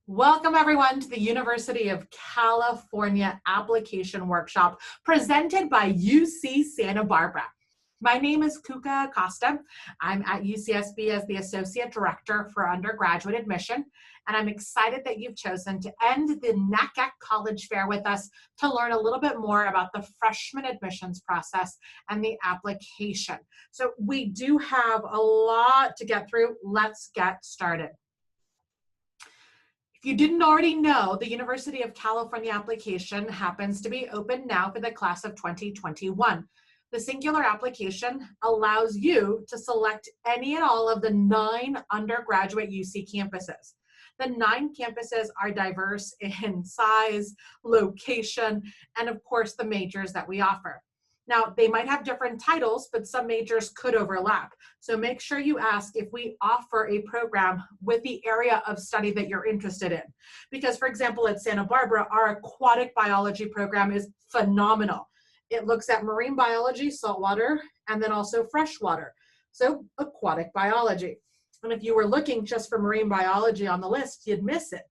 Welcome everyone to the University of California Application Workshop presented by UC Santa Barbara. My name is Kuka Acosta. I'm at UCSB as the Associate Director for Undergraduate Admission, and I'm excited that you've chosen to end the NACAC College Fair with us to learn a little bit more about the freshman admissions process and the application. So we do have a lot to get through. Let's get started. If you didn't already know, the University of California application happens to be open now for the class of 2021. The singular application allows you to select any and all of the 9 undergraduate UC campuses. The 9 campuses are diverse in size, location, and of course the majors that we offer. Now, they might have different titles, but some majors could overlap. So make sure you ask if we offer a program with the area of study that you're interested in. Because, for example, at Santa Barbara, our aquatic biology program is phenomenal. It looks at marine biology, saltwater, and then also freshwater. So aquatic biology. And if you were looking just for marine biology on the list, you'd miss it.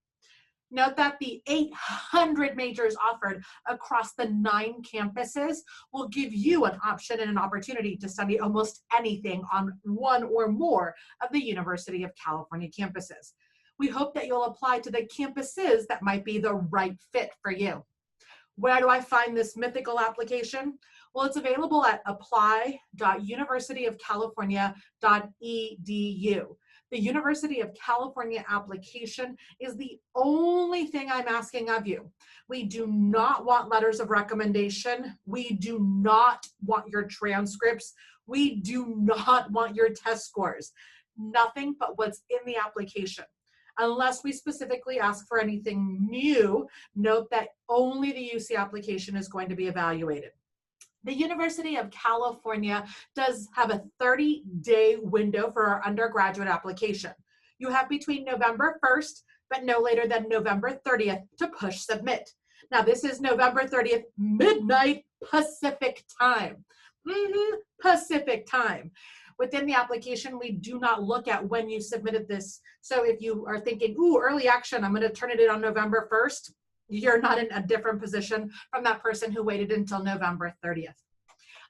Note that the 800 majors offered across the 9 campuses will give you an option and an opportunity to study almost anything on one or more of the University of California campuses. We hope that you'll apply to the campuses that might be the right fit for you. Where do I find this mythical application? Well, it's available at apply.universityofcalifornia.edu. The University of California application is the only thing I'm asking of you. We do not want letters of recommendation. We do not want your transcripts. We do not want your test scores. Nothing but what's in the application. Unless we specifically ask for anything new, note that only the UC application is going to be evaluated. The University of California does have a 30-day window for our undergraduate application. You have between November 1st, but no later than November 30th to push submit. Now, this is November 30th, midnight Pacific time. Pacific time. Within the application, we do not look at when you submitted this. So if you are thinking, ooh, early action, I'm going to turn it in on November 1st, you're not in a different position from that person who waited until November 30th.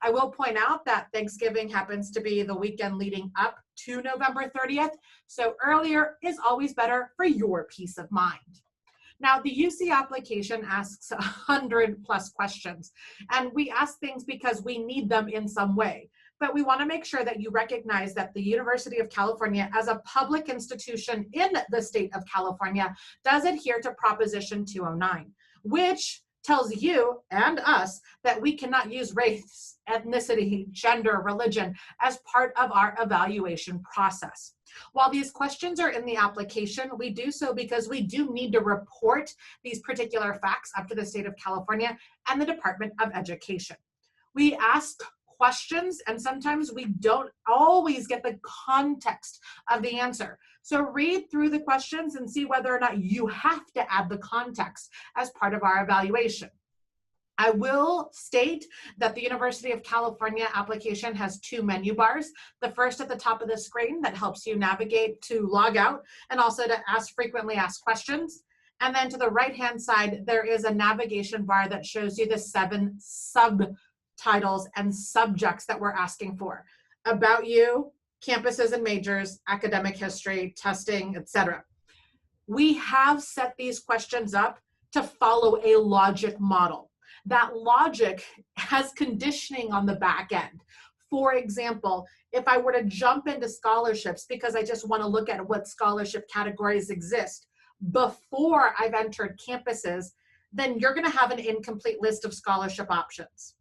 I will point out that Thanksgiving happens to be the weekend leading up to November 30th, so earlier is always better for your peace of mind. Now, the UC application asks 100+ questions, and we ask things because we need them in some way. But we want to make sure that you recognize that the University of California, as a public institution in the state of California, does adhere to Proposition 209, which tells you and us that we cannot use race, ethnicity, gender, religion as part of our evaluation process. While these questions are in the application, we do so because we do need to report these particular facts up to the state of California and the Department of Education. We ask questions, and sometimes we don't always get the context of the answer. So read through the questions and see whether or not you have to add the context as part of our evaluation. I will state that the University of California application has 2 menu bars. The first at the top of the screen that helps you navigate to log out and also to ask frequently asked questions. And then to the right-hand side, there is a navigation bar that shows you the 7 subtitles and subjects that we're asking for: about you, campuses and majors, academic history, testing, etc. We have set these questions up to follow a logic model. That logic has conditioning on the back end. For example, if I were to jump into scholarships because I just want to look at what scholarship categories exist before I've entered campuses, then you're going to have an incomplete list of scholarship options.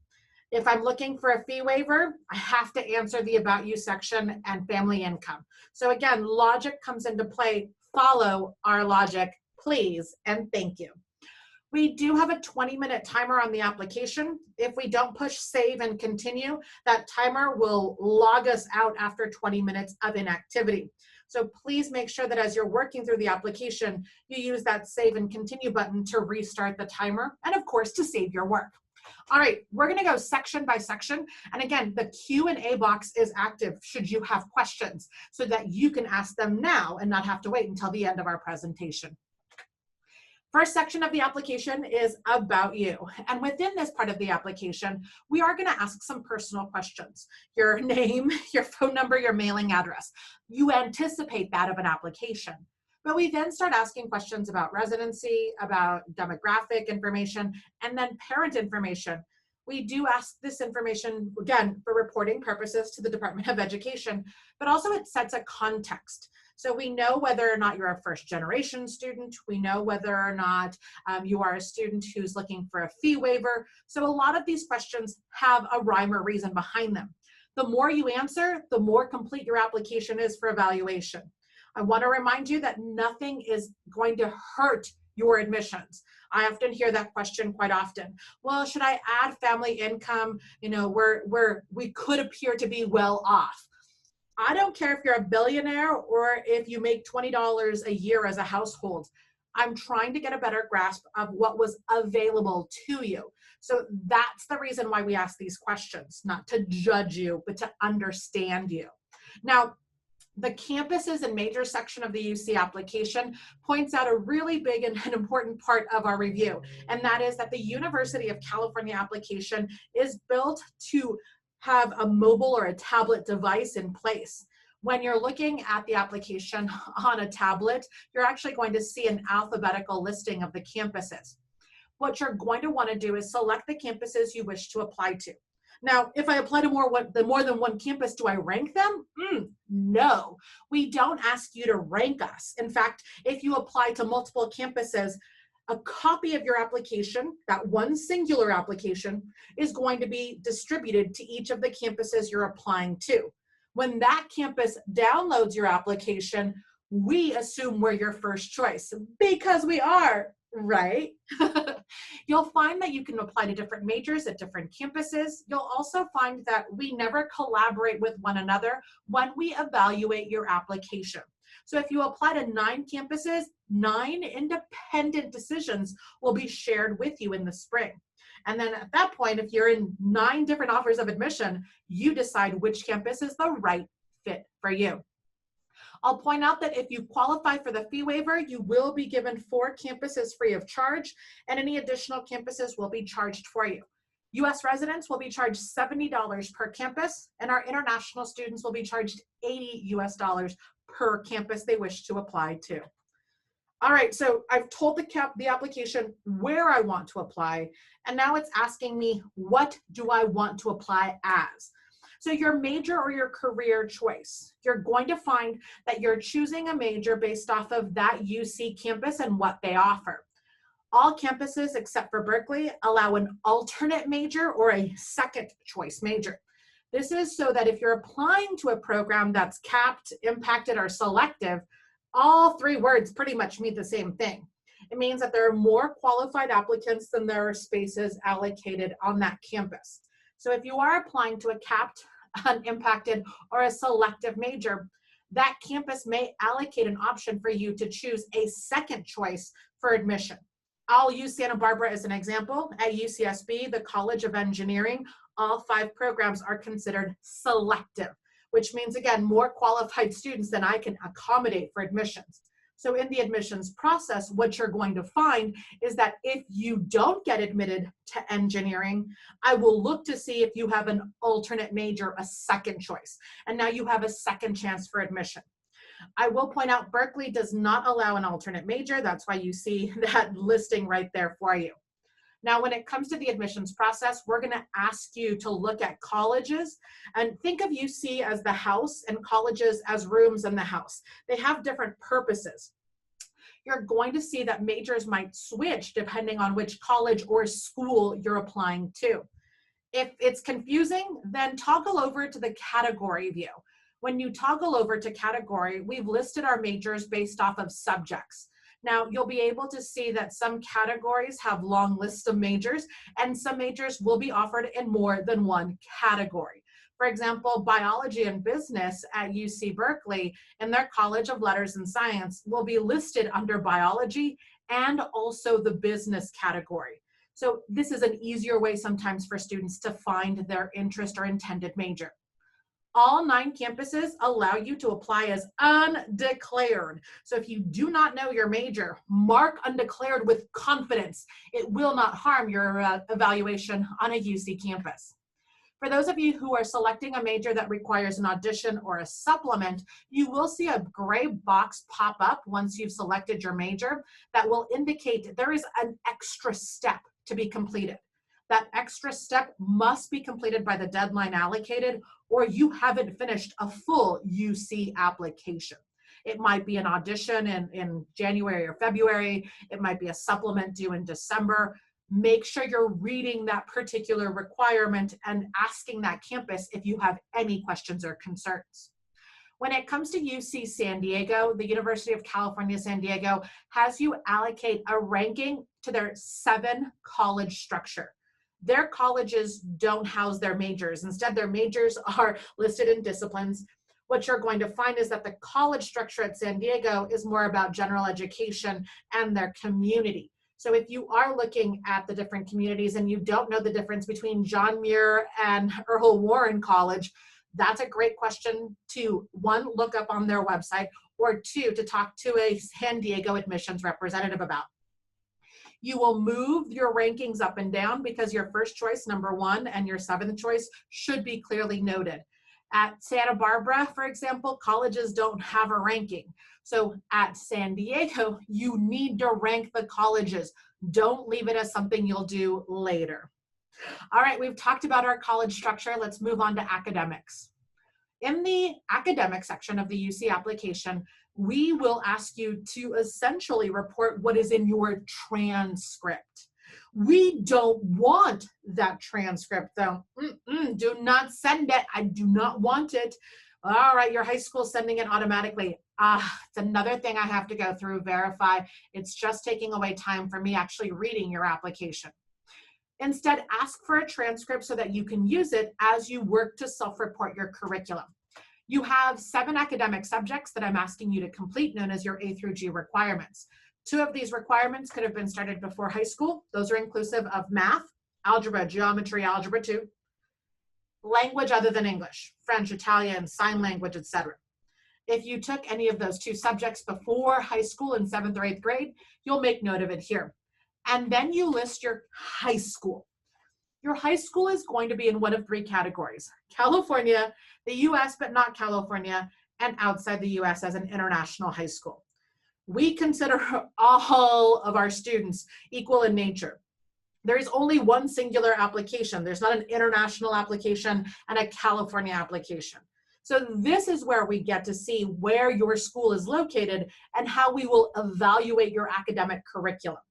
If I'm looking for a fee waiver, I have to answer the About You section and family income. So again, logic comes into play. Follow our logic, please, and thank you. We do have a 20-minute timer on the application. If we don't push save and continue, that timer will log us out after 20 minutes of inactivity. So please make sure that as you're working through the application, you use that save and continue button to restart the timer and of course to save your work. All right, we're gonna go section by section. And again, the Q&A box is active should you have questions so that you can ask them now and not have to wait until the end of our presentation. First section of the application is about you. And within this part of the application, we are going to ask some personal questions. Your name, your phone number, your mailing address. You anticipate that of an application. But we then start asking questions about residency, about demographic information, and then parent information. We do ask this information, again, for reporting purposes to the Department of Education, but also it sets a context. So we know whether or not you're a first generation student. We know whether or not you are a student who's looking for a fee waiver. So a lot of these questions have a rhyme or reason behind them. The more you answer, the more complete your application is for evaluation. I want to remind you that nothing is going to hurt your admissions. I often hear that question quite often. Well, should I add family income, where we could appear to be well off? I don't care if you're a billionaire or if you make $20 a year as a household. I'm trying to get a better grasp of what was available to you. So that's the reason why we ask these questions, not to judge you, but to understand you. Now, the campuses and majors section of the UC application points out a really big and an important part of our review, and that is that the University of California application is built to have a mobile or a tablet device in place. When you're looking at the application on a tablet, you're actually going to see an alphabetical listing of the campuses. What you're going to want to do is select the campuses you wish to apply to. Now, if I apply to more than one campus, do I rank them? No, we don't ask you to rank us. In fact, if you apply to multiple campuses, a copy of your application, that one singular application, is going to be distributed to each of the campuses you're applying to. When that campus downloads your application, we assume we're your first choice because we are, right? You'll find that you can apply to different majors at different campuses. You'll also find that we never collaborate with one another when we evaluate your application. So if you apply to 9 campuses, 9 independent decisions will be shared with you in the spring. And then at that point, if you're in 9 different offers of admission, you decide which campus is the right fit for you. I'll point out that if you qualify for the fee waiver, you will be given 4 campuses free of charge, and any additional campuses will be charged for you. U.S. residents will be charged $70 per campus, and our international students will be charged $80 US per campus they wish to apply to. All right, so I've told the application where I want to apply, and now it's asking me, what do I want to apply as? So your major or your career choice, you're going to find that you're choosing a major based off of that UC campus and what they offer. All campuses except for Berkeley allow an alternate major or a second choice major. This is so that if you're applying to a program that's capped, impacted, or selective, all 3 words pretty much mean the same thing. It means that there are more qualified applicants than there are spaces allocated on that campus. So if you are applying to a capped, unimpacted, or a selective major, that campus may allocate an option for you to choose a second choice for admission. I'll use Santa Barbara as an example. At UCSB, the College of Engineering, all 5 programs are considered selective, which means, again, more qualified students than I can accommodate for admissions. So in the admissions process, what you're going to find is that if you don't get admitted to engineering, I will look to see if you have an alternate major, a second choice, and now you have a second chance for admission. I will point out Berkeley does not allow an alternate major. That's why you see that listing right there for you. Now, when it comes to the admissions process, we're going to ask you to look at colleges and think of UC as the house and colleges as rooms in the house. They have different purposes. You're going to see that majors might switch depending on which college or school you're applying to. If it's confusing, then toggle over to the category view. When you toggle over to category, we've listed our majors based off of subjects. Now, you'll be able to see that some categories have long lists of majors, and some majors will be offered in more than one category. For example, biology and business at UC Berkeley in their College of Letters and Science will be listed under biology and also the business category. So this is an easier way sometimes for students to find their interest or intended major. All 9 campuses allow you to apply as undeclared. So if you do not know your major, mark undeclared with confidence. It will not harm your evaluation on a UC campus. For those of you who are selecting a major that requires an audition or a supplement, you will see a gray box pop up once you've selected your major that will indicate there is an extra step to be completed. That extra step must be completed by the deadline allocated, or you haven't finished a full UC application. It might be an audition in January or February. It might be a supplement due in December. Make sure you're reading that particular requirement and asking that campus if you have any questions or concerns. When it comes to UC San Diego, the University of California, San Diego has you allocate a ranking to their 7 college structure. Their colleges don't house their majors. Instead, their majors are listed in disciplines. What you're going to find is that the college structure at San Diego is more about general education and their community. So if you are looking at the different communities and you don't know the difference between John Muir and Earl Warren College, that's a great question to, 1, look up on their website, or 2, to talk to a San Diego admissions representative about. You will move your rankings up and down because your first choice, number 1, and your 7th choice should be clearly noted. At Santa Barbara, for example, colleges don't have a ranking. So at San Diego, you need to rank the colleges. Don't leave it as something you'll do later. All right, we've talked about our college structure. Let's move on to academics. In the academic section of the UC application, we will ask you to essentially report what is in your transcript. We don't want that transcript though. Do not send it. I do not want it. All right, your high school sending it automatically. It's another thing I have to go through, verify. It's just taking away time for me actually reading your application. Instead, ask for a transcript so that you can use it as you work to self-report your curriculum. You have 7 academic subjects that I'm asking you to complete, known as your A through G requirements. 2 of these requirements could have been started before high school. Those are inclusive of math, algebra, geometry, algebra 2, language other than English, French, Italian, sign language, etc. If you took any of those 2 subjects before high school in 7th or 8th grade, you'll make note of it here. And then you list your high school. Your high school is going to be in one of 3 categories: California, the US but not California, and outside the US as an international high school. We consider all of our students equal in nature. There is only one singular application. There's not an international application and a California application. So this is where we get to see where your school is located and how we will evaluate your academic curriculum.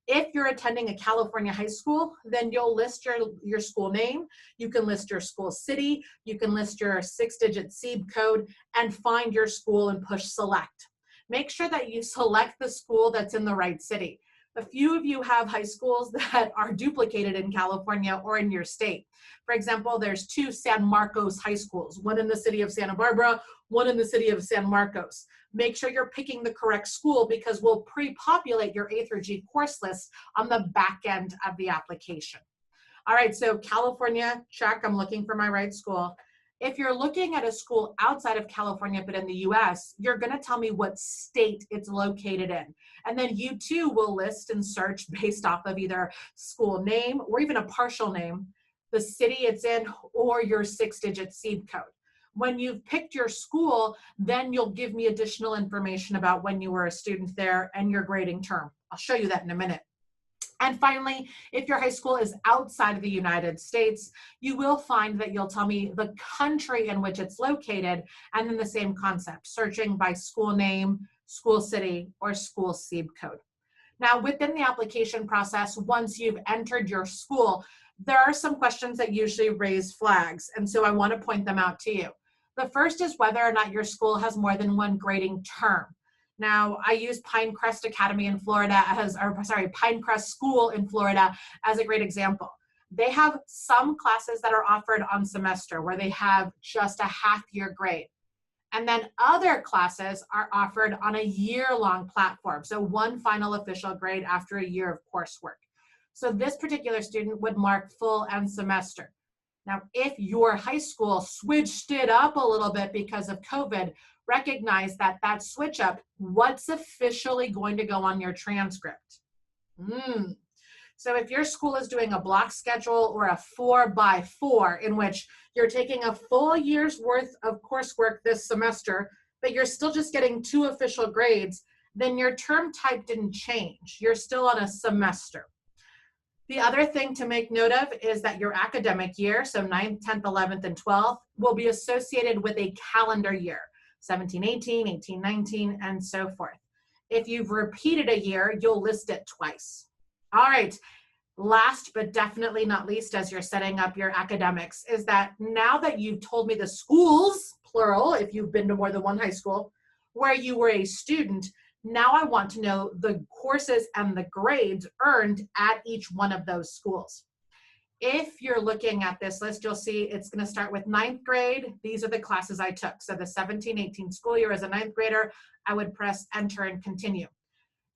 If you're attending a California high school, then you'll list your school name, you can list your school city, you can list your 6-digit SEEB code, and find your school and push select. Make sure that you select the school that's in the right city. A few of you have high schools that are duplicated in California or in your state. For example, there's 2 San Marcos high schools, one in the city of Santa Barbara, one in the city of San Marcos. Make sure you're picking the correct school because we'll pre-populate your A through G course list on the back end of the application. All right, so California, check, I'm looking for my right school. If you're looking at a school outside of California but in the US, you're gonna tell me what state it's located in. And then you too will list and search based off of either school name or even a partial name, the city it's in, or your 6-digit SEEB code. When you've picked your school, then you'll give me additional information about when you were a student there and your grading term. I'll show you that in a minute. And finally, if your high school is outside of the United States, you will find that you'll tell me the country in which it's located, and then the same concept, searching by school name, school city, or school SEEB code. Now, within the application process, once you've entered your school, there are some questions that usually raise flags, and so I want to point them out to you. The first is whether or not your school has more than one grading term. Now, I use Pinecrest Academy in Florida Pinecrest School in Florida as a great example. They have some classes that are offered on semester where they have just a half-year grade. And then other classes are offered on a year-long platform, so one final official grade after a year of coursework. So this particular student would mark full and semester. Now, if your high school switched it up a little bit because of COVID, recognize that that switch up, what's officially going to go on your transcript? So if your school is doing a block schedule or a 4x4 in which you're taking a full year's worth of coursework this semester, but you're still just getting 2 official grades, then your term type didn't change. You're still on a semester. The other thing to make note of is that your academic year, so 9th, 10th, 11th, and 12th, will be associated with a calendar year, 17, 18, 18, 19, and so forth. If you've repeated a year, you'll list it twice. All right, last but definitely not least, as you're setting up your academics, is that now that you've told me the schools, plural, if you've been to more than one high school, where you were a student, now I want to know the courses and the grades earned at each one of those schools. If you're looking at this list, you'll see it's going to start with 9th grade. These are the classes I took. So the 17-18 school year as a 9th grader, I would press enter and continue.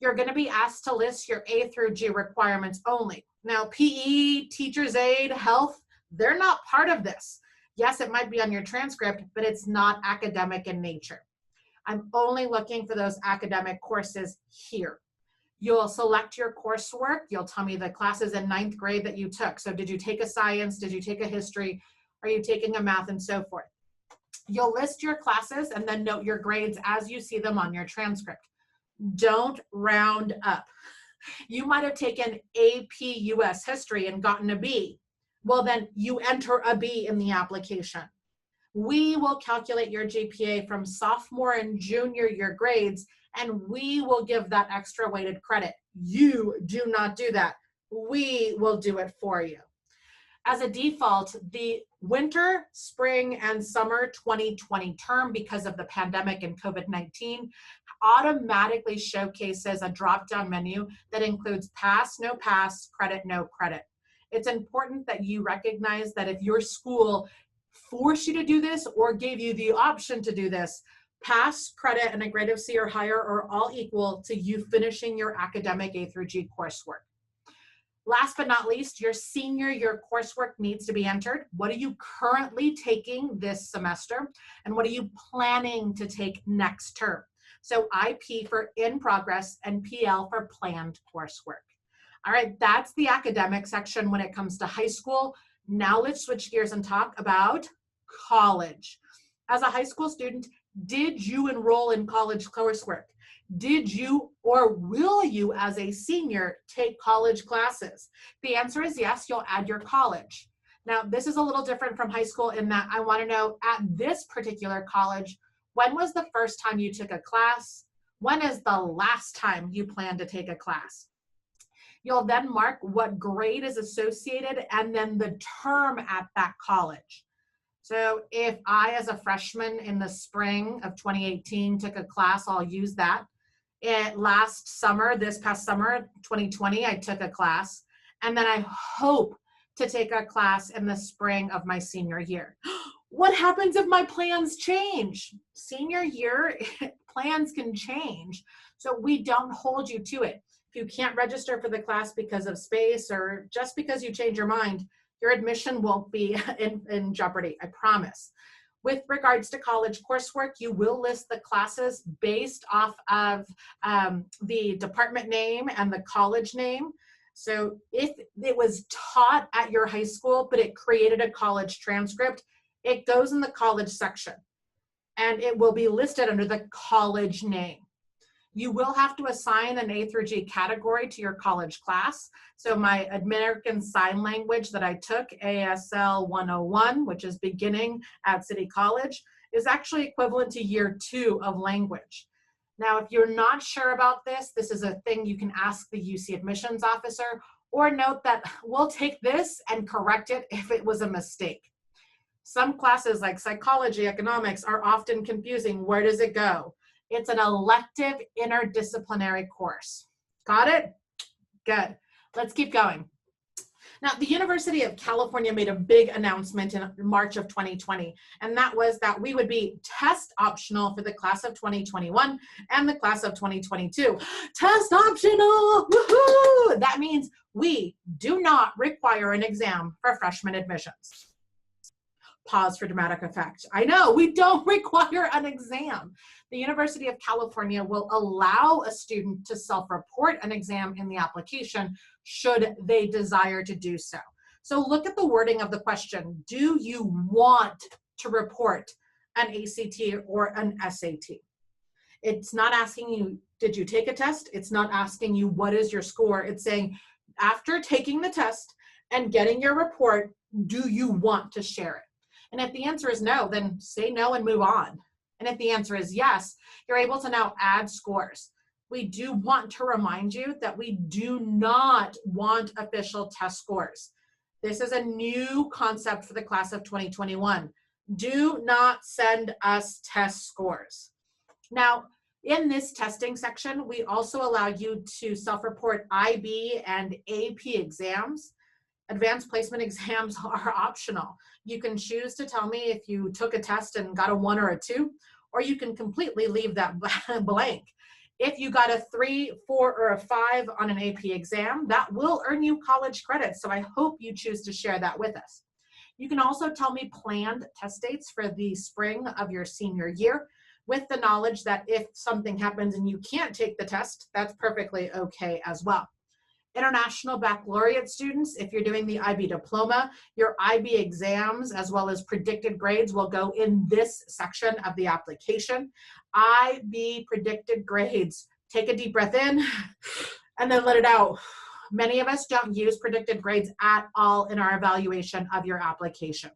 You're going to be asked to list your A through G requirements only. Now, PE, teacher's aid, health, they're not part of this. Yes, it might be on your transcript, but it's not academic in nature. I'm only looking for those academic courses here. You'll select your coursework. You'll tell me the classes in 9th grade that you took. So did you take a science? Did you take a history? Are you taking a math and so forth? You'll list your classes and then note your grades as you see them on your transcript. Don't round up. You might have taken AP US history and gotten a B. Well, then you enter a B in the application. We will calculate your GPA from sophomore and junior year grades, and we will give that extra weighted credit. You do not do that. We will do it for you. As a default, the winter, spring, and summer 2020 term, because of the pandemic and COVID-19, automatically showcases a drop-down menu that includes pass, no pass, credit, no credit. It's important that you recognize that if your school forced you to do this or gave you the option to do this, pass, credit, and a grade of C or higher are all equal to you finishing your academic A through G coursework. Last but not least, your senior year coursework needs to be entered. What are you currently taking this semester? And what are you planning to take next term? So IP for in progress and PL for planned coursework. All right, that's the academic section when it comes to high school. Now let's switch gears and talk about college. As a high school student, did you enroll in college coursework? Did you or will you, as a senior, take college classes? The answer is yes, you'll add your college. Now, this is a little different from high school in that I want to know at this particular college, when was the first time you took a class? When is the last time you plan to take a class? You'll then mark what grade is associated and then the term at that college. So if I, as a freshman in the spring of 2018, took a class, I'll use that. Last summer, this past summer, 2020, I took a class. And then I hope to take a class in the spring of my senior year. What happens if my plans change? Senior year, plans can change. So we don't hold you to it. If you can't register for the class because of space or just because you change your mind, your admission won't be in jeopardy, I promise. With regards to college coursework, you will list the classes based off of the department name and the college name. So if it was taught at your high school, but it created a college transcript, it goes in the college section and it will be listed under the college name. You will have to assign an A through G category to your college class. So my American Sign Language that I took, ASL 101, which is beginning at City College, is actually equivalent to year 2 of language. Now, if you're not sure about this, this is a thing you can ask the UC admissions officer, or note that we'll take this and correct it if it was a mistake. Some classes like psychology, economics are often confusing. Where does it go? It's an elective interdisciplinary course. Got it? Good. Let's keep going. Now, the University of California made a big announcement in March of 2020, and that was that we would be test optional for the class of 2021 and the class of 2022. Test optional! Woohoo! That means we do not require an exam for freshman admissions. Pause for dramatic effect. I know, we don't require an exam. The University of California will allow a student to self-report an exam in the application should they desire to do so. So look at the wording of the question. Do you want to report an ACT or an SAT? It's not asking you, did you take a test? It's not asking you, what is your score? It's saying, after taking the test and getting your report, do you want to share it? And if the answer is no, then say no and move on. And if the answer is yes, you're able to now add scores. We do want to remind you that we do not want official test scores. This is a new concept for the class of 2021. Do not send us test scores. Now, in this testing section, we also allow you to self-report IB and AP exams. Advanced placement exams are optional. You can choose to tell me if you took a test and got a 1 or a 2, or you can completely leave that blank. If you got a 3, 4, or a 5 on an AP exam, that will earn you college credits, so I hope you choose to share that with us. You can also tell me planned test dates for the spring of your senior year, with the knowledge that if something happens and you can't take the test, that's perfectly okay as well. International Baccalaureate students, if you're doing the IB diploma, your IB exams as well as predicted grades will go in this section of the application. IB predicted grades. Take a deep breath in and then let it out. Many of us don't use predicted grades at all in our evaluation of your application.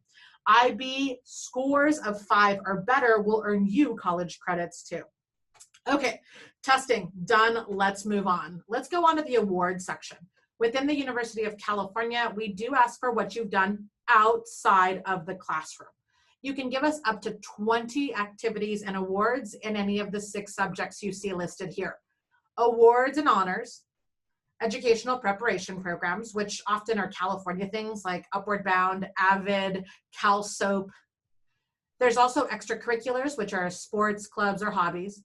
IB scores of 5 or better will earn you college credits too. Okay, testing done. Let's move on. Let's go on to the awards section. Within the University of California, we do ask for what you've done outside of the classroom. You can give us up to 20 activities and awards in any of the 6 subjects you see listed here. Awards and honors, educational preparation programs, which often are California things like Upward Bound, AVID, CalSOAP. There's also extracurriculars, which are sports, clubs, or hobbies.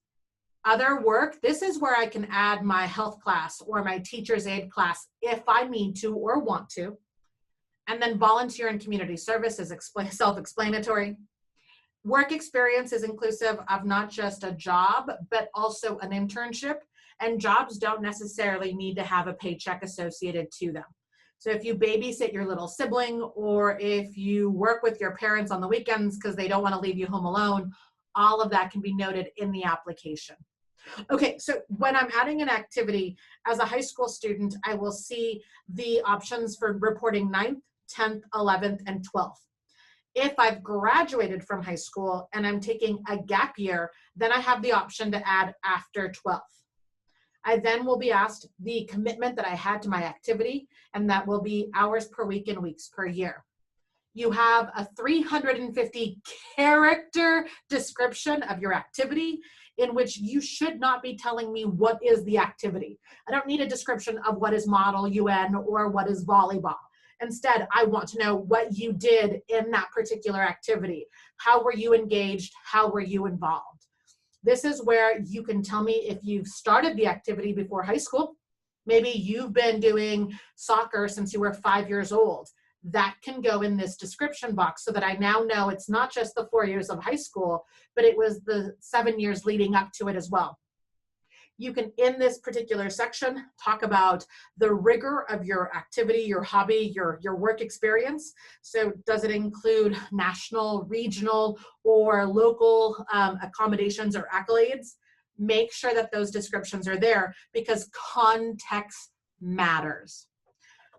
Other work, this is where I can add my health class or my teacher's aid class if I need to or want to. And then volunteer and community service is self-explanatory. Work experience is inclusive of not just a job, but also an internship. And jobs don't necessarily need to have a paycheck associated to them. So if you babysit your little sibling, or if you work with your parents on the weekends because they don't want to leave you home alone, all of that can be noted in the application. Okay, so when I'm adding an activity as a high school student, I will see the options for reporting 9th, 10th, 11th, and 12th. If I've graduated from high school and I'm taking a gap year, then I have the option to add after 12th. I then will be asked the commitment that I had to my activity, and that will be hours per week and weeks per year. You have a 350 character description of your activity, in which you should not be telling me what is the activity. I don't need a description of what is Model UN or what is volleyball. Instead, I want to know what you did in that particular activity. How were you engaged? How were you involved? This is where you can tell me if you've started the activity before high school. Maybe you've been doing soccer since you were 5 years old. That can go in this description box so that I now know it's not just the 4 years of high school, but it was the 7 years leading up to it as well. You can, in this particular section, talk about the rigor of your activity, your hobby, your work experience. So does it include national, regional, or local accommodations or accolades? Make sure that those descriptions are there because context matters.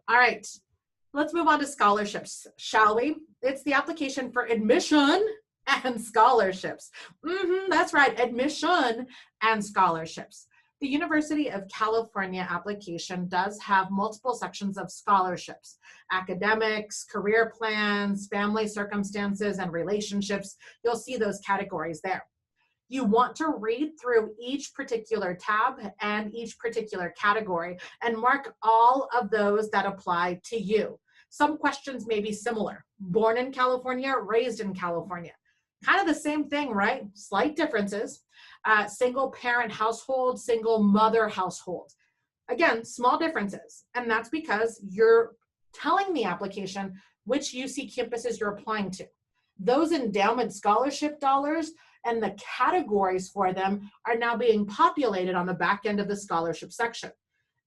All right. Let's move on to scholarships, shall we? It's the application for admission and scholarships. That's right, admission and scholarships. The University of California application does have multiple sections of scholarships: academics, career plans, family circumstances, and relationships. You'll see those categories there. You want to read through each particular tab and each particular category and mark all of those that apply to you. Some questions may be similar. Born in California, raised in California. Kind of the same thing, right? Slight differences. Single parent household, single mother household. Again, small differences. And that's because you're telling the application which UC campuses you're applying to. Those endowment scholarship dollars and the categories for them are now being populated on the back end of the scholarship section.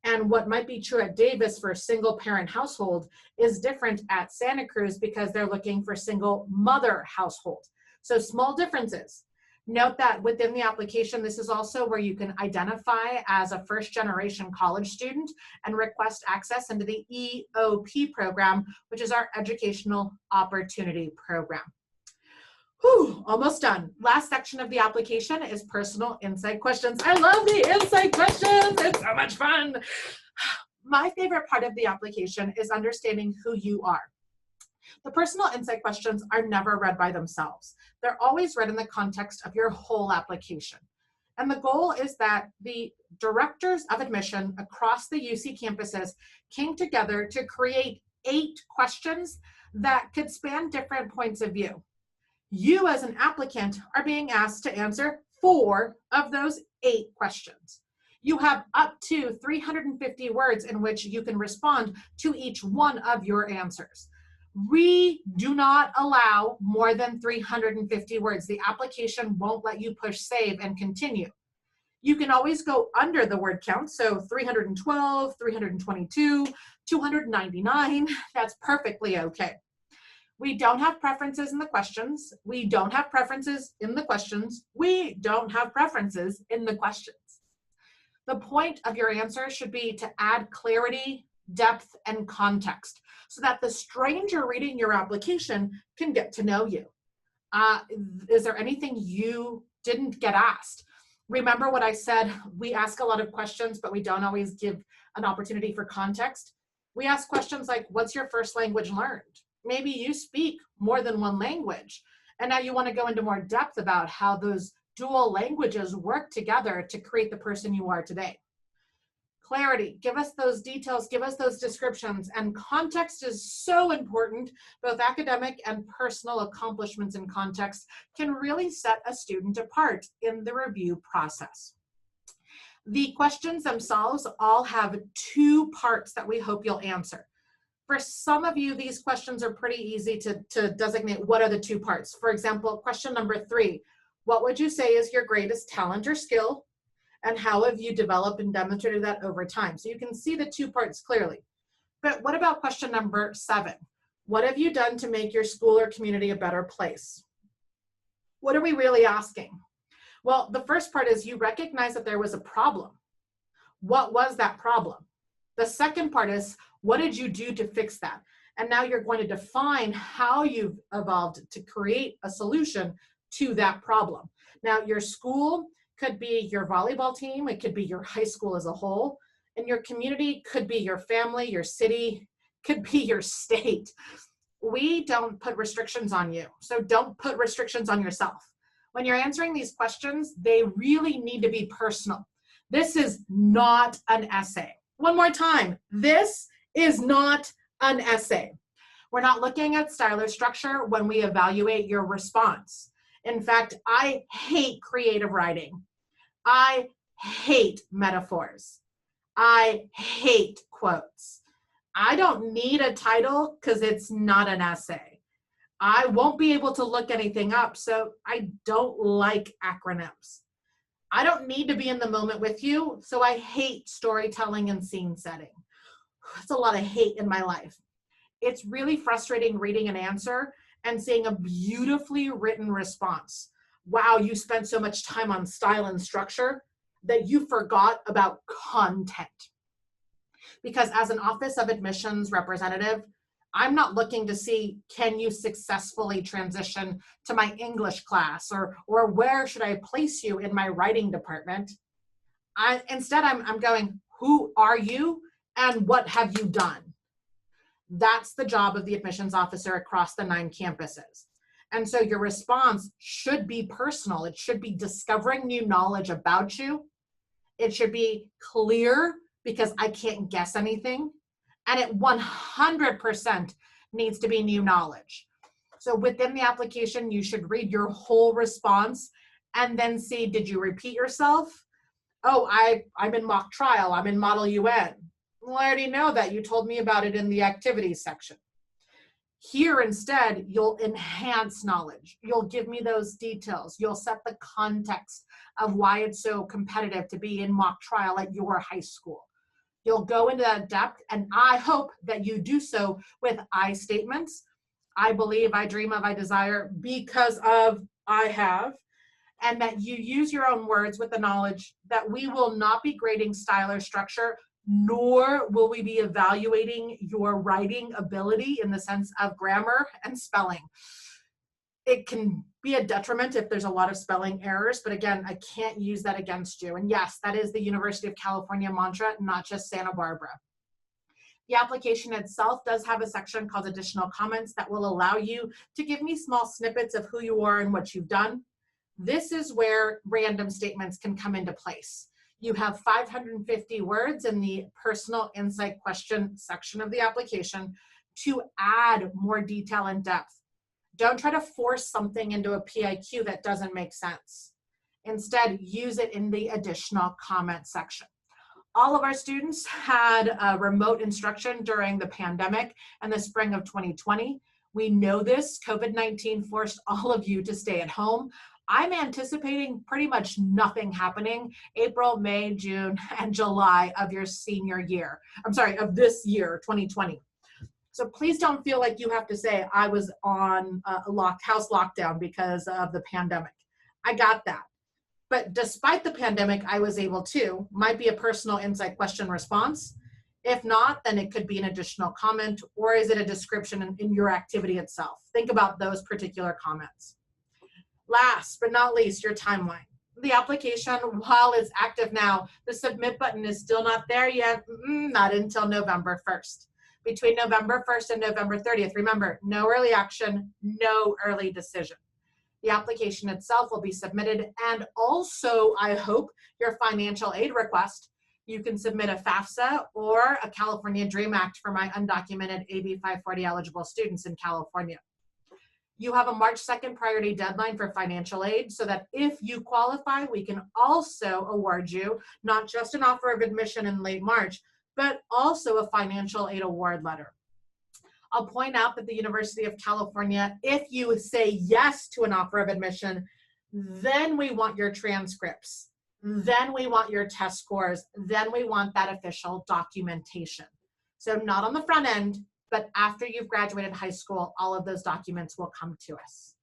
And what might be true at Davis for a single parent household is different at Santa Cruz because they're looking for single mother household. So small differences. Note that within the application, this is also where you can identify as a first-generation college student and request access into the EOP program, which is our Educational Opportunity Program. Whew, almost done. Last section of the application is personal insight questions. I love the insight questions. It's so much fun. My favorite part of the application is understanding who you are. The personal insight questions are never read by themselves. They're always read in the context of your whole application. And the goal is that the directors of admission across the UC campuses came together to create 8 questions that could span different points of view. You as an applicant are being asked to answer 4 of those 8 questions. You have up to 350 words in which you can respond to each one of your answers. We do not allow more than 350 words. The application won't let you push save and continue. You can always go under the word count, so 312, 322, 299, that's perfectly okay. We don't have preferences in the questions. We don't have preferences in the questions. We don't have preferences in the questions. The point of your answer should be to add clarity, depth, and context so that the stranger reading your application can get to know you. Is there anything you didn't get asked? Remember what I said, we ask a lot of questions, but we don't always give an opportunity for context. We ask questions like, what's your first language learned? Maybe you speak more than one language, and now you want to go into more depth about how those dual languages work together to create the person you are today. Clarity, give us those details, give us those descriptions, and context is so important. Both academic and personal accomplishments in context can really set a student apart in the review process. The questions themselves all have 2 parts that we hope you'll answer. For some of you, these questions are pretty easy to designate what are the 2 parts. For example, question number 3, what would you say is your greatest talent or skill? And how have you developed and demonstrated that over time? So you can see the 2 parts clearly. But what about question number 7? What have you done to make your school or community a better place? What are we really asking? Well, the first part is you recognize that there was a problem. What was that problem? The second part is, what did you do to fix that? And now you're going to define how you've evolved to create a solution to that problem. Now, your school could be your volleyball team, it could be your high school as a whole, and your community could be your family, your city, could be your state. We don't put restrictions on you, so don't put restrictions on yourself. When you're answering these questions, they really need to be personal. This is not an essay. One more time, this is not an essay. We're not looking at style or structure when we evaluate your response. In fact, I hate creative writing. I hate metaphors. I hate quotes. I don't need a title because it's not an essay. I won't be able to look anything up, so I don't like acronyms. I don't need to be in the moment with you, so I hate storytelling and scene setting. It's a lot of hate in my life. It's really frustrating reading an answer and seeing a beautifully written response. Wow, you spent so much time on style and structure that you forgot about content. Because as an Office of Admissions representative, I'm not looking to see, can you successfully transition to my English class, or where should I place you in my writing department? Instead, I'm going, who are you and what have you done? That's the job of the admissions officer across the 9 campuses. And so your response should be personal. It should be discovering new knowledge about you. It should be clear because I can't guess anything. And it 100% needs to be new knowledge. So within the application, you should read your whole response and then see, did you repeat yourself? Oh, I'm in mock trial. I'm in Model UN. Well, I already know that. You told me about it in the activities section. Here instead, you'll enhance knowledge. You'll give me those details. You'll set the context of why it's so competitive to be in mock trial at your high school. You'll go into that depth, and I hope that you do so with I statements. I believe, I dream of, I desire, because of, I have, and that you use your own words with the knowledge that we will not be grading style or structure, nor will we be evaluating your writing ability in the sense of grammar and spelling. It can be a detriment if there's a lot of spelling errors, but again, I can't use that against you. And yes, that is the University of California mantra, not just Santa Barbara. The application itself does have a section called additional comments that will allow you to give me small snippets of who you are and what you've done. This is where random statements can come into place. You have 550 words in the personal insight question section of the application to add more detail and depth. Don't try to force something into a PIQ that doesn't make sense. Instead, use it in the additional comment section. All of our students had remote instruction during the pandemic and the spring of 2020. We know this. COVID-19 forced all of you to stay at home. I'm anticipating pretty much nothing happening April, May, June, and July of your senior year. I'm sorry, of this year, 2020. So please don't feel like you have to say, I was on a house lockdown because of the pandemic. I got that. But despite the pandemic, I was able to. Might be a personal insight question response. If not, then it could be an additional comment, or is it a description in your activity itself? Think about those particular comments. Last but not least, your timeline. The application, while it's active now, the submit button is still not there yet, not until November 1st. Between November 1st and November 30th, remember, no early action, no early decision. The application itself will be submitted, and also, I hope, your financial aid request. You can submit a FAFSA or a California DREAM Act for my undocumented AB 540 eligible students in California. You have a March 2nd priority deadline for financial aid so that if you qualify, we can also award you not just an offer of admission in late March, but also a financial aid award letter. I'll point out that the University of California, if you say yes to an offer of admission, then we want your transcripts, then we want your test scores, then we want that official documentation. So not on the front end, but after you've graduated high school, all of those documents will come to us.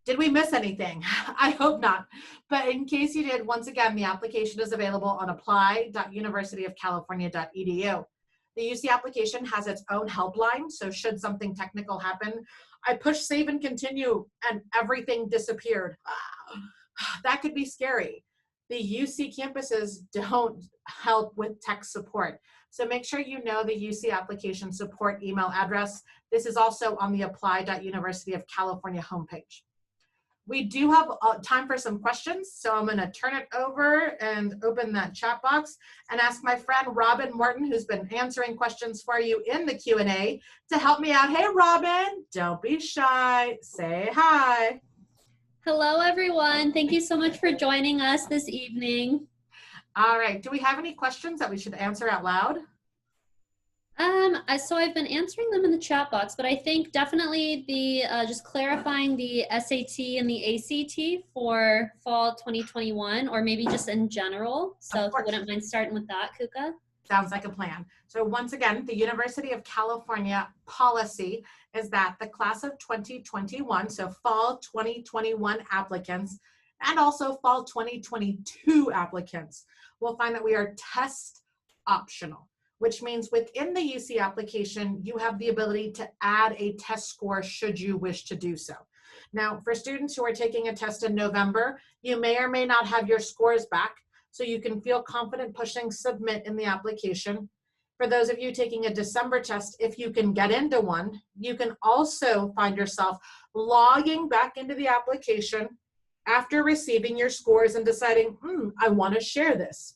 Did we miss anything? I hope not. But in case you did, once again, the application is available on apply.universityofcalifornia.edu. The UC application has its own helpline, so should something technical happen, I push save and continue and everything disappeared. That could be scary. The UC campuses don't help with tech support. So make sure you know the UC application support email address. This is also on the apply.universityofcalifornia homepage. We do have time for some questions, so I'm going to turn it over and open that chat box and ask my friend Robin Morton, who's been answering questions for you in the Q&A, to help me out. Hey, Robin, don't be shy. Say hi. Hello, everyone. Thank you so much for joining us this evening. All right. Do we have any questions that we should answer out loud? So I've been answering them in the chat box, but I think definitely the just clarifying the SAT and the ACT for fall 2021, or maybe just in general. So if you wouldn't mind starting with that, Kuka. Sounds like a plan. So once again, the University of California policy is that the class of 2021, so fall 2021 applicants, and also fall 2022 applicants, will find that we are test optional, which means within the UC application, you have the ability to add a test score should you wish to do so. Now, for students who are taking a test in November, you may or may not have your scores back, so you can feel confident pushing submit in the application. For those of you taking a December test, if you can get into one, you can also find yourself logging back into the application after receiving your scores and deciding, I want to share this.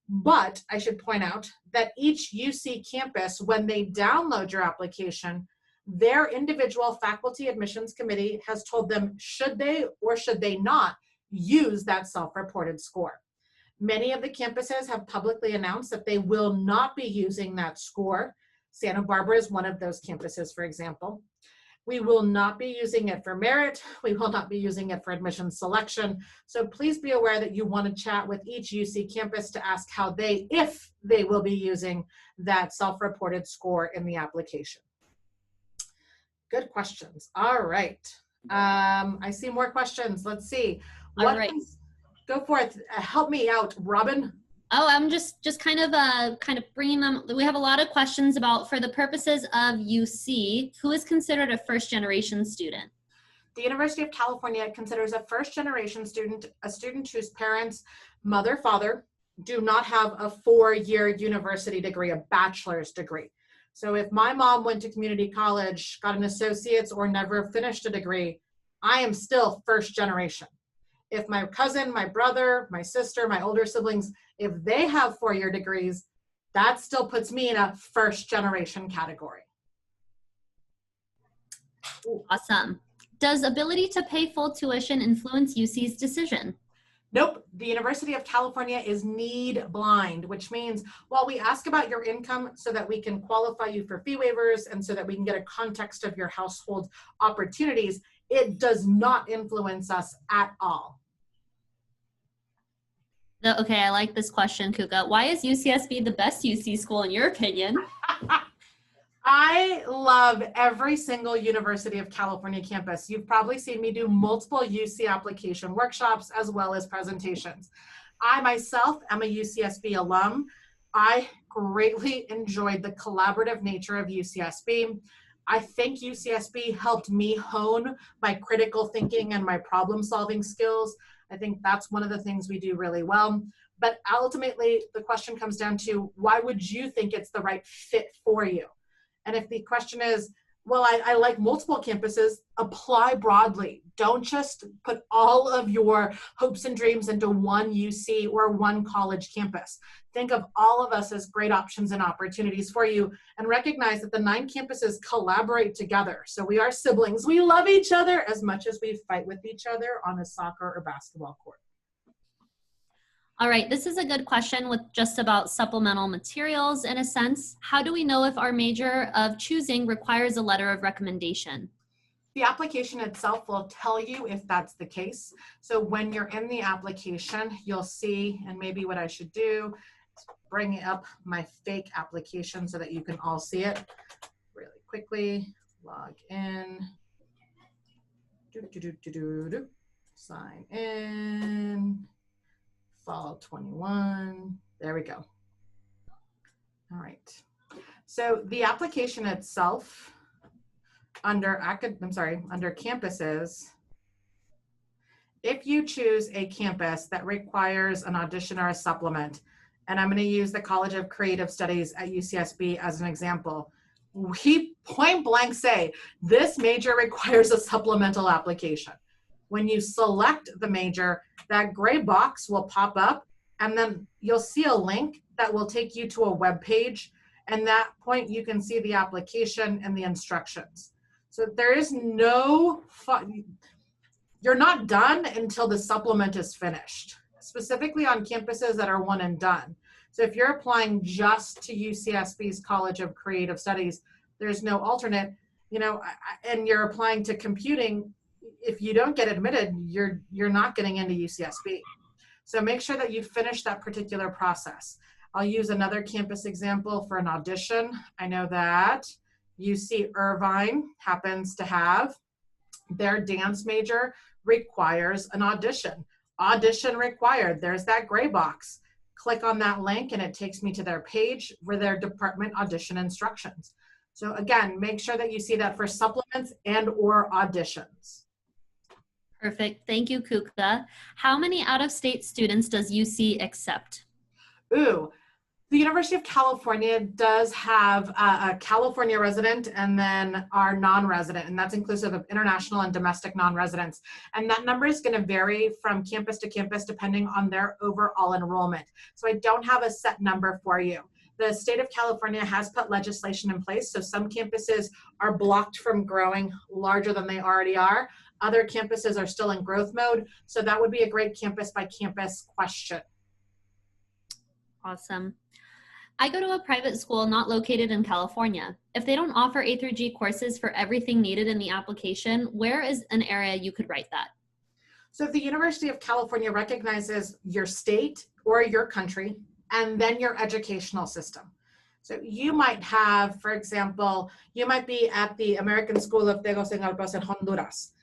But I should point out that each UC campus, when they download your application, their individual faculty admissions committee has told them should they or should they not use that self-reported score. Many of the campuses have publicly announced that they will not be using that score. Santa Barbara is one of those campuses, for example. We will not be using it for merit. We will not be using it for admission selection. So please be aware that you want to chat with each UC campus to ask how they, if they will be using that self-reported score in the application. Good questions. All right. I see more questions. Let's see. All right. Go for it. Help me out, Robin. Oh, I'm just kind of bringing them. We have a lot of questions about, for the purposes of UC, who is considered a first-generation student? The University of California considers a first-generation student a student whose parents, mother, father, do not have a 4-year university degree, a bachelor's degree. So if my mom went to community college, got an associate's, or never finished a degree, I am still first generation. If my cousin, my brother, my sister, my older siblings, if they have 4-year degrees, that still puts me in a first generation category. Awesome. Does ability to pay full tuition influence UC's decision? Nope. The University of California is need blind, which means while we ask about your income so that we can qualify you for fee waivers and so that we can get a context of your household opportunities, it does not influence us at all. Okay, I like this question, Kuka. Why is UCSB the best UC school in your opinion? I love every single University of California campus. You've probably seen me do multiple UC application workshops as well as presentations. I myself am a UCSB alum. I greatly enjoyed the collaborative nature of UCSB. I think UCSB helped me hone my critical thinking and my problem solving skills. I think that's one of the things we do really well. But ultimately, the question comes down to, why would you think it's the right fit for you? And if the question is, well, I like multiple campuses, apply broadly. Don't just put all of your hopes and dreams into one UC or one college campus. Think of all of us as great options and opportunities for you, and recognize that the 9 campuses collaborate together. So we are siblings. We love each other as much as we fight with each other on a soccer or basketball court. All right, this is a good question with just about supplemental materials in a sense. How do we know if our major of choosing requires a letter of recommendation? The application itself will tell you if that's the case. So when you're in the application, you'll see, and maybe what I should do is bring up my fake application so that you can all see it really quickly. Log in. Sign in. Fall 21. There we go. All right. So the application itself under campuses, if you choose a campus that requires an audition or a supplement, and I'm going to use the College of Creative Studies at UCSB as an example, we point blank say this major requires a supplemental application. When you select the major, that gray box will pop up, and then you'll see a link that will take you to a web page. And that point, you can see the application and the instructions. So there is no fun. You're not done until the supplement is finished, specifically on campuses that are one and done. So if you're applying just to UCSB's College of Creative Studies, there's no alternate, and you're applying to computing. If you don't get admitted, you're not getting into UCSB. So make sure that you finish that particular process. I'll use another campus example for an audition. I know that UC Irvine happens to have their dance major requires an audition. Audition required. There's that gray box. Click on that link and it takes me to their page for their department audition instructions. So again, make sure that you see that for supplements and or auditions. Perfect. Thank you, Kuka. How many out-of-state students does UC accept? The University of California does have a California resident and then our non-resident, and that's inclusive of international and domestic non-residents. And that number is going to vary from campus to campus depending on their overall enrollment. So I don't have a set number for you. The state of California has put legislation in place, so some campuses are blocked from growing larger than they already are. Other campuses are still in growth mode, so that would be a great campus by campus question. Awesome. I go to a private school not located in California. If they don't offer A through G courses for everything needed in the application, where is an area you could write that? So if the University of California recognizes your state or your country, and then your educational system. So you might have, for example, you might be at the American School of Tegucigalpas in Honduras.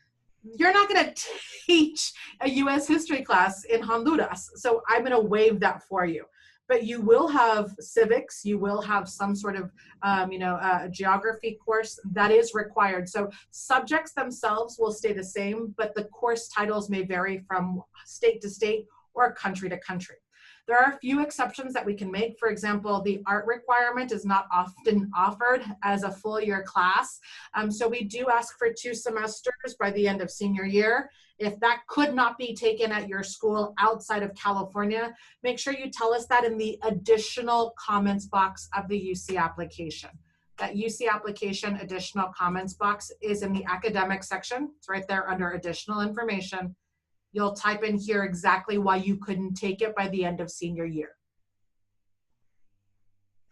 You're not going to teach a U.S. history class in Honduras, so I'm going to waive that for you. But you will have civics, you will have some sort of, geography course that is required. So subjects themselves will stay the same, but the course titles may vary from state to state or country to country. There are a few exceptions that we can make. For example, the art requirement is not often offered as a full year class. So we do ask for 2 semesters by the end of senior year. If that could not be taken at your school outside of California, make sure you tell us that in the additional comments box of the UC application. That UC application additional comments box is in the academic section. It's right there under additional information. You'll type in here exactly why you couldn't take it by the end of senior year.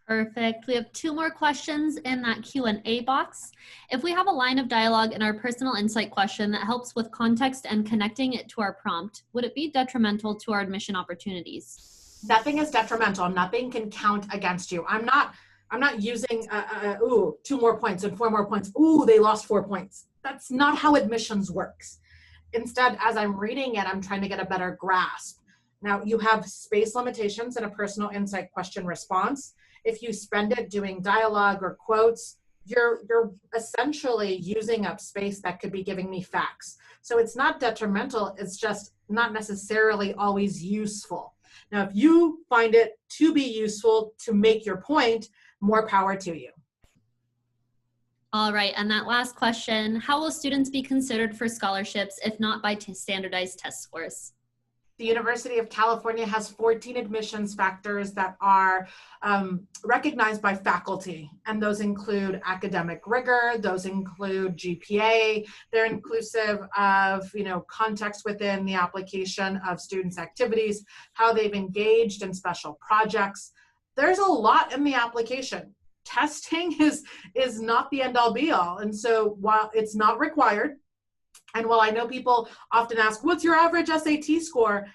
Perfect. We have 2 more questions in that Q&A box. If we have a line of dialogue in our personal insight question that helps with context and connecting it to our prompt, would it be detrimental to our admission opportunities? Nothing is detrimental. Nothing can count against you. I'm not using, 2 more points and 4 more points. Ooh, they lost 4 points. That's not how admissions works. Instead, as I'm reading it, I'm trying to get a better grasp. Now, you have space limitations in a personal insight question response. If you spend it doing dialogue or quotes, you're essentially using up space that could be giving me facts. So it's not detrimental, it's just not necessarily always useful. Now, if you find it to be useful to make your point, more power to you. All right, and that last question, how will students be considered for scholarships if not by standardized test scores? The University of California has 14 admissions factors that are recognized by faculty, and those include academic rigor, those include GPA, they're inclusive of context within the application of students' activities, how they've engaged in special projects. There's a lot in the application. Testing is not the end all be all. And so while it's not required, and while I know people often ask, what's your average SAT score?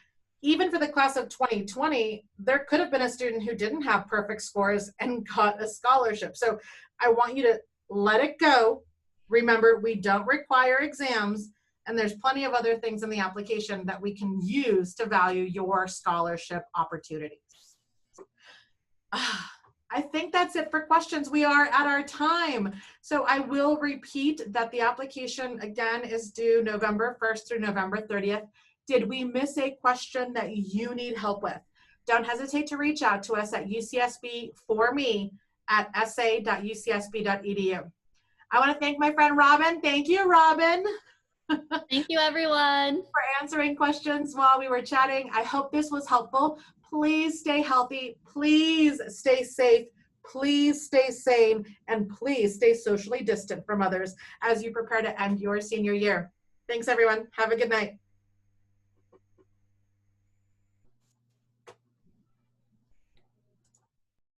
Even for the class of 2020, there could have been a student who didn't have perfect scores and got a scholarship. So I want you to let it go. Remember, we don't require exams, and there's plenty of other things in the application that we can use to value your scholarship opportunities. I think that's it for questions. We are at our time. So I will repeat that the application, again, is due November 1st through November 30th. Did we miss a question that you need help with? Don't hesitate to reach out to us at ucsb4me@sa.ucsb.edu. I want to thank my friend Robin. Thank you, Robin. Thank you, everyone. For answering questions while we were chatting. I hope this was helpful. Please stay healthy. Please stay safe. Please stay sane. And please stay socially distant from others as you prepare to end your senior year. Thanks, everyone. Have a good night.